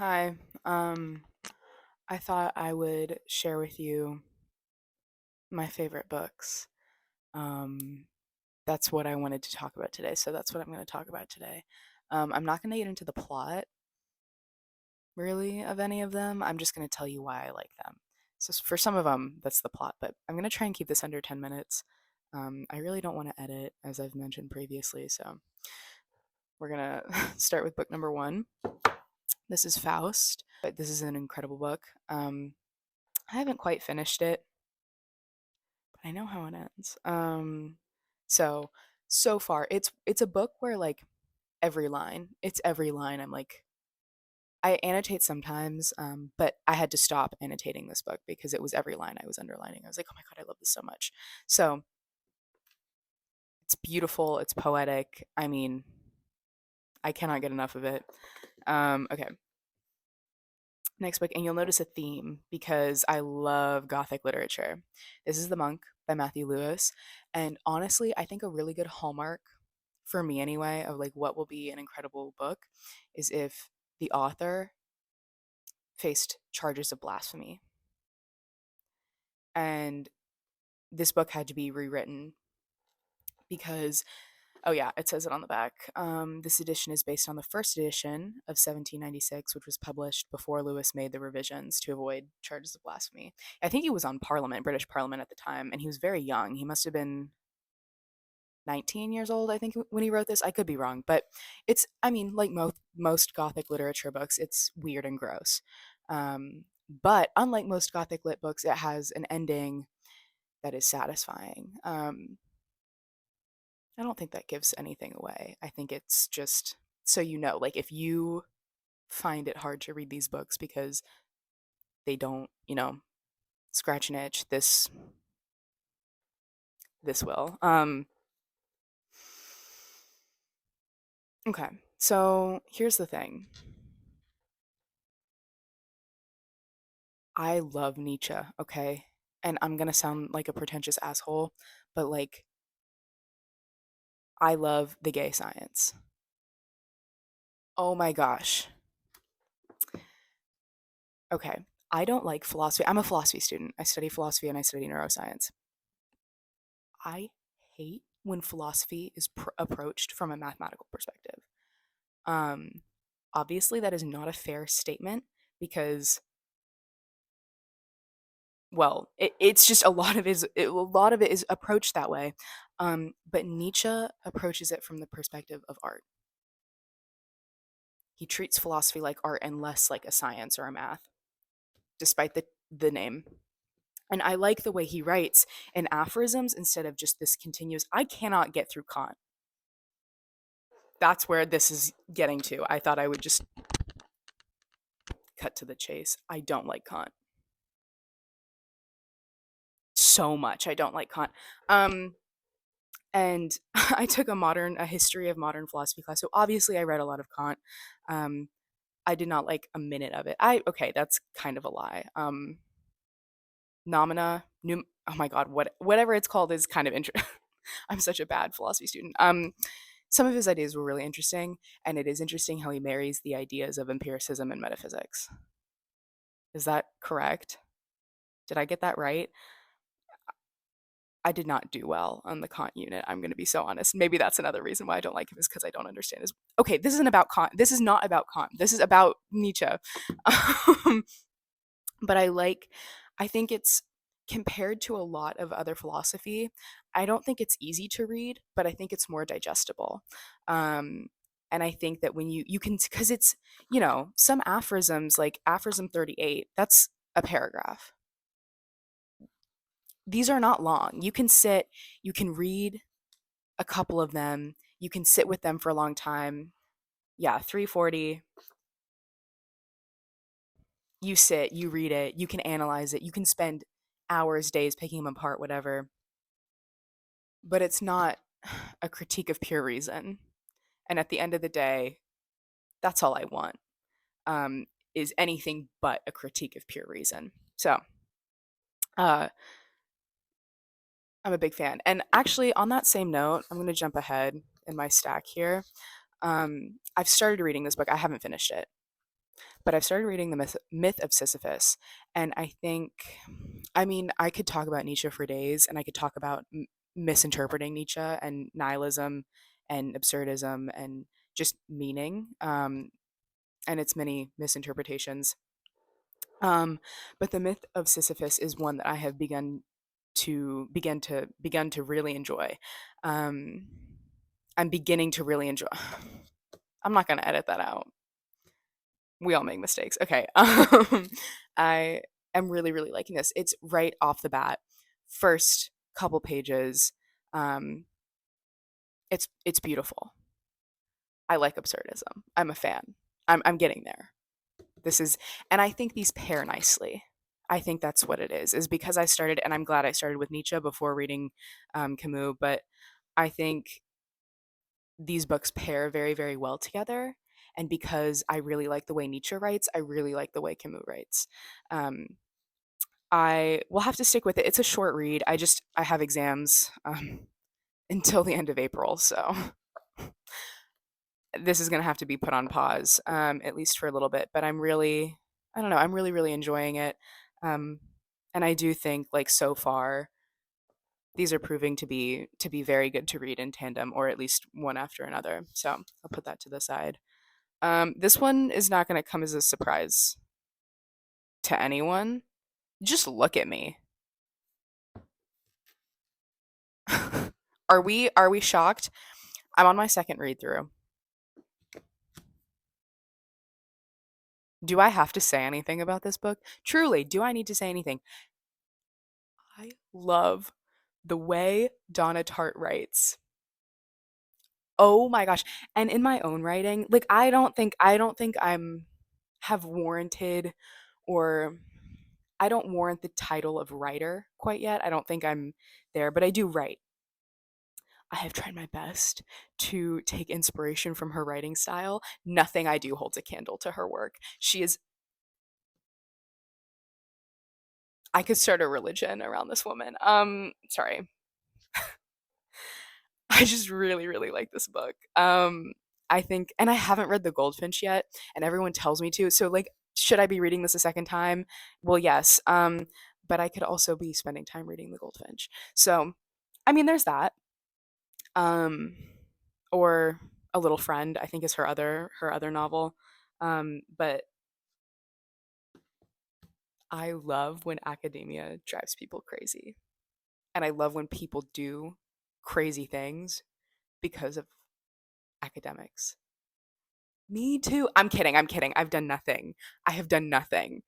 Hi. Um, I thought I would share with you my favorite books. Um, that's what I wanted to talk about today, so that's what I'm going to talk about today. I'm not going to get into the plot, really, of any of them. I'm just going to tell you why I like them. So, for some of them, that's the plot, but I'm going to try and keep this under 10 minutes. I really don't want to edit, as I've mentioned previously, so we're going to start with book number one. This is Faust. But this is an incredible book. I haven't quite finished it, but I know how it ends. So so far, it's a book where like every line. I'm like, I annotate sometimes, but I had to stop annotating this book because it was every line I was underlining. I was like, oh my god, I love this so much. So it's beautiful. It's poetic. I mean, I cannot get enough of it. Okay, next book, and you'll notice a theme because I love Gothic literature. This is The Monk by Matthew Lewis. And honestly, I think a really good hallmark, for me anyway, of like what will be an incredible book is if the author faced charges of blasphemy. And this book had to be rewritten because, oh yeah, it says it on the back. This edition is based on the first edition of 1796, which was published before Lewis made the revisions to avoid charges of blasphemy. I think he was on Parliament, British Parliament at the time, and he was very young. He must have been 19 years old, I think, when he wrote this. I could be wrong, but it's, I mean, like most Gothic literature books, it's weird and gross. But unlike most Gothic lit books, it has an ending that is satisfying. I don't think that gives anything away. I think it's just so you know, like if you find it hard to read these books because they don't, scratch an itch, this will. Okay. So, here's the thing. I love Nietzsche, okay? And I'm going to sound like a pretentious asshole, but like I love the gay science. Oh my gosh. Okay. I don't like philosophy. I'm a philosophy student. I study philosophy and I study neuroscience. I hate when philosophy is approached from a mathematical perspective. Um, Obviously, that is not a fair statement because, well, it's just a lot of it is approached that way. But Nietzsche approaches it from the perspective of art. He treats philosophy like art and less like a science or a math, despite the name. And I like the way he writes in aphorisms instead of just this continuous. I cannot get through Kant. That's where this is getting to. I thought I would just cut to the chase. I don't like Kant so much. I don't like Kant. Um, and I took a history of modern philosophy class. So obviously, I read a lot of Kant. Um, I did not like a minute of it. Okay, that's kind of a lie. Oh my god, whatever it's called is kind of interesting. I'm such a bad philosophy student. Some of his ideas were really interesting, and it is interesting how he marries the ideas of empiricism and metaphysics. Is that correct? Did I get that right? I did not do well on the Kant unit. I'm going to be so honest. Maybe that's another reason why I don't like him is because I don't understand his. Okay, this isn't about Kant. This is not about Kant. This is about Nietzsche. But I think it's compared to a lot of other philosophy. I don't think it's easy to read, but I think it's more digestible. Um, and I think that when you can, because it's, some aphorisms, like aphorism 38, that's a paragraph. These are not long. You can read a couple of them, you can sit with them for a long time. Yeah, 340. You sit, you read it, you can analyze it, you can spend hours, days picking them apart, whatever. But it's not a critique of pure reason. And at the end of the day, that's all I want. Um, is anything but a critique of pure reason. So, uh, I'm a big fan. And actually, on that same note, I'm going to jump ahead in my stack here. I've started reading this book. I haven't finished it. but I've started reading the Myth of Sisyphus, and I think, I mean, I could talk about Nietzsche for days, and I could talk about misinterpreting Nietzsche and nihilism and absurdism and just meaning, and its many misinterpretations. Um, but the Myth of Sisyphus is one that I have begun to really enjoy. Um, I'm beginning to really enjoy. I'm not going to edit that out. We all make mistakes. Okay. I am really, really liking this. It's right off the bat, first couple pages. Um, it's beautiful. I like absurdism. I'm a fan. I'm getting there. This is, and I think these pair nicely. I think that's what it is because I started, and I'm glad I started with Nietzsche before reading Camus, but I think these books pair very, very well together. And because I really like the way Nietzsche writes, I really like the way Camus writes. Um, I will have to stick with it. It's a short read. I have exams until the end of April, so this is going to have to be put on pause, at least for a little bit. But I don't know, I'm really, really enjoying it. Um, and I do think, like, so far, these are proving to be very good to read in tandem, or at least one after another. So I'll put that to the side. This one is not going to come as a surprise to anyone. Just look at me. Are we shocked? I'm on my second read through. Do I have to say anything about this book? Truly, do I need to say anything? I love the way Donna Tartt writes. Oh my gosh. And in my own writing, like, I don't think I'm have warranted, or I don't warrant the title of writer quite yet. I don't think I'm there, but I do write. I have tried my best to take inspiration from her writing style. Nothing I do holds a candle to her work. She is I could start a religion around this woman. Sorry. I just really, really like this book. I think, and I haven't read The Goldfinch yet, and everyone tells me to. So, like, should I be reading this a second time? Well, yes. But I could also be spending time reading The Goldfinch. So, I mean, there's that. Um, or A Little Friend, I think, is her other novel. But I love when academia drives people crazy, and I love when people do crazy things because of academics. Me too. I'm kidding. I'm kidding. I've done nothing. I have done nothing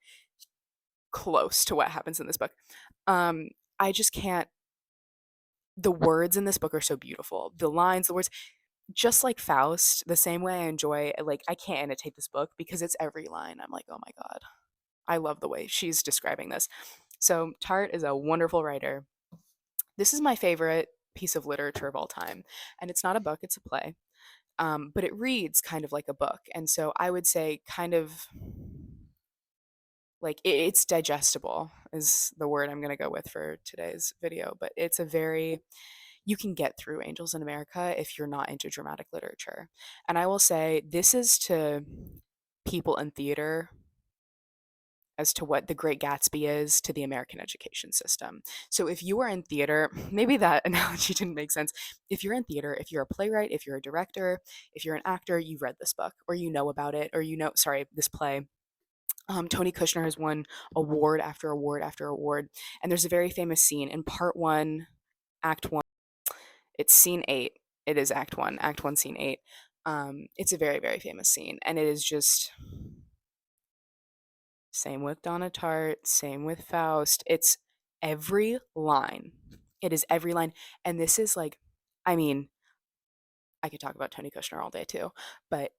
close to what happens in this book. Um, I just can't. The words in this book are so beautiful. The lines, the words, just like Faust, the same way I enjoy, like, I can't annotate this book because it's every line. I'm like, oh my God, I love the way she's describing this. So, Tart is a wonderful writer. This is my favorite piece of literature of all time. And it's not a book, it's a play. But it reads kind of like a book. And so I would say, kind of like, it's digestible, is the word I'm going to go with for today's video. But it's a very, you can get through Angels in America if you're not into dramatic literature. And I will say, this is to people in theater as to what The Great Gatsby is to the American education system. So if you are in theater, maybe that analogy didn't make sense. If you're in theater, if you're a playwright, if you're a director, if you're an actor, you've read this book, or you know about it, or sorry, this play. Tony Kushner has won award after award after award. And there's a very famous scene in part one, act one. It's scene eight. It is act one, scene eight. It's a very, very famous scene. And it is just, same with Donna Tartt, same with Faust. It's every line. It is every line. And this is like, I mean, I could talk about Tony Kushner all day too, but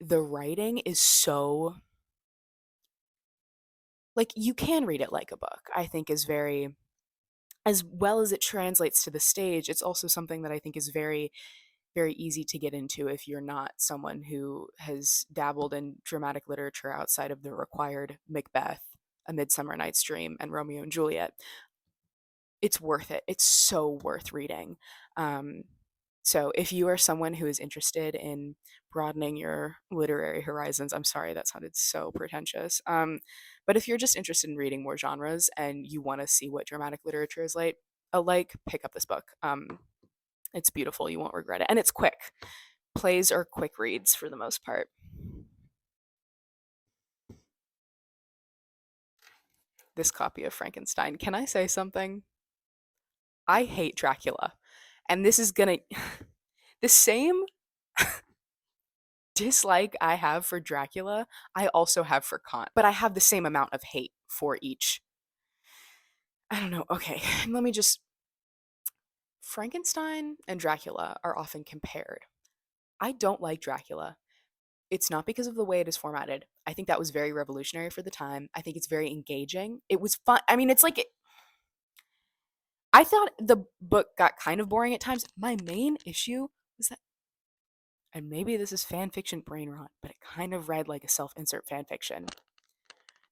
the writing is so, like, you can read it like a book, I think is very, as well as it translates to the stage, it's also something that I think is very, very easy to get into if you're not someone who has dabbled in dramatic literature outside of the required Macbeth, A Midsummer Night's Dream, and Romeo and Juliet. It's worth it. It's so worth reading. Um, So if you are someone who is interested in broadening your literary horizons, I'm sorry that sounded so pretentious. But if you're just interested in reading more genres and you want to see what dramatic literature is like, pick up this book. It's beautiful. You won't regret it, and it's quick. Plays are quick reads for the most part. This copy of Frankenstein. Can I say something? I hate Dracula, and this is gonna the same dislike I have for Dracula, I also have for Kant, but I have the same amount of hate for each. I don't know. Okay, let me just. Frankenstein and Dracula are often compared. I don't like Dracula. It's not because of the way it is formatted. I think that was very revolutionary for the time. I think it's very engaging. It was fun. I mean, it's like I thought the book got kind of boring at times. My main issue was that, and maybe this is fan fiction brain rot, but it kind of read like a self insert fan fiction.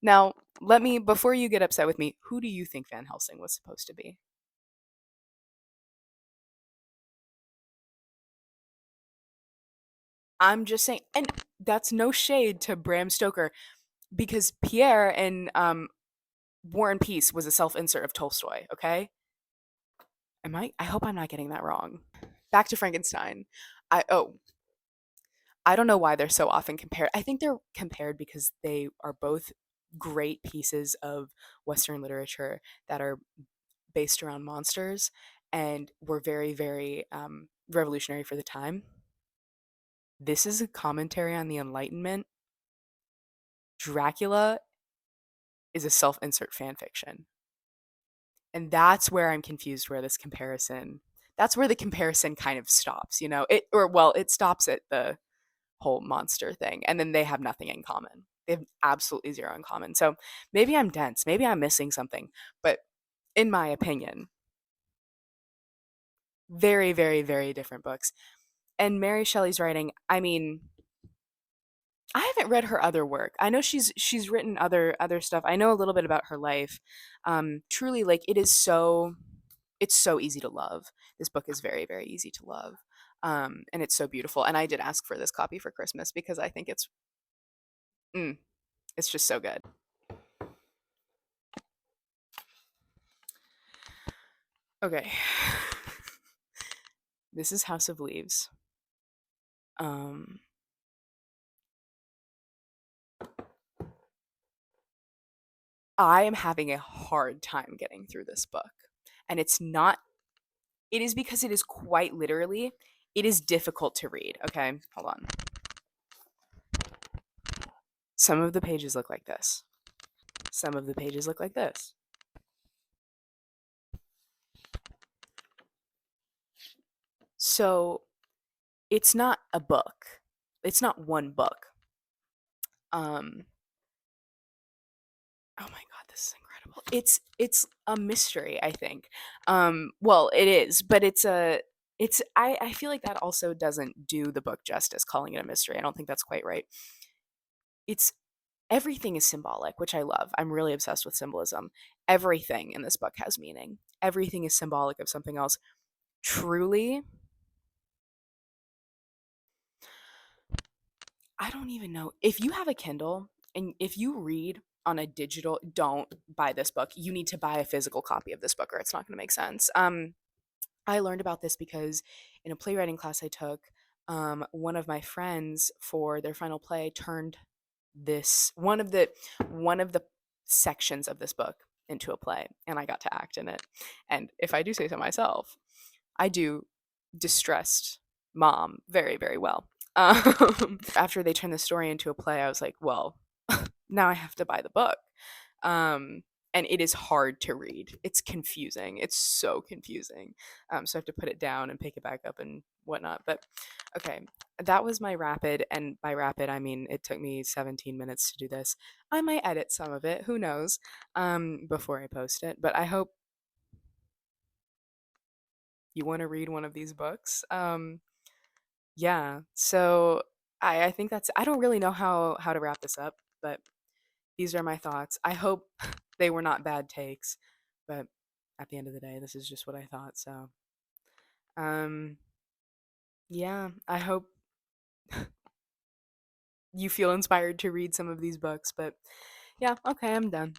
Now, before you get upset with me, who do you think Van Helsing was supposed to be? I'm just saying, and that's no shade to Bram Stoker because Pierre and War and Peace was a self insert of Tolstoy, okay? Am I? I hope I'm not getting that wrong. Back to Frankenstein. Oh, I don't know why they're so often compared. I think they're compared because they are both great pieces of Western literature that are based around monsters and were very, very revolutionary for the time. This is a commentary on the Enlightenment. Dracula is a self insert fan fiction. And that's where I'm confused where this comparison that's where the comparison kind of stops, you know? It stops at the whole monster thing and then they have nothing in common. They have absolutely zero in common. So maybe I'm dense, maybe I'm missing something, but in my opinion, very, very, very different books. And Mary Shelley's writing, I mean, I haven't read her other work. I know she's written other stuff. I know a little bit about her life. Truly, like it's so easy to love. This book is very very easy to love, and it's so beautiful. And I did ask for this copy for Christmas because I think mm, it's just so good. Okay, this is House of Leaves. Um, I am having a hard time getting through this book, and it's not. It is because it is quite literally. It is difficult to read. Okay, hold on. Some of the pages look like this. Some of the pages look like this. So it's not a book. It's not one book. Um oh my god, this is incredible. It's a mystery, I think. Well, it is, but I feel like that also doesn't do the book justice calling it a mystery. I don't think that's quite right. It's everything is symbolic, which I love. I'm really obsessed with symbolism. Everything in this book has meaning. Everything is symbolic of something else. Truly, I don't even know. If you have a Kindle and if you read on a digital, don't buy this book. You need to buy a physical copy of this book or it's not going to make sense. I learned about this because in a playwriting class I took, one of my friends for their final play turned this one of the sections of this book into a play and I got to act in it. And if I do say so myself, I do distressed mom very, very well. After they turned the story into a play, I was like, well, now I have to buy the book. And it is hard to read. It's confusing. It's so confusing. So I have to put it down and pick it back up and whatnot. But okay, that was my rapid. And by rapid, I mean it took me 17 minutes to do this. I might edit some of it. Who knows? Before I post it. But I hope you want to read one of these books. Yeah. So I think I don't really know how to wrap this up, but these are my thoughts. I hope they were not bad takes, but at the end of the day, this is just what I thought. So, um, Yeah, I hope you feel inspired to read some of these books, but yeah, okay, I'm done.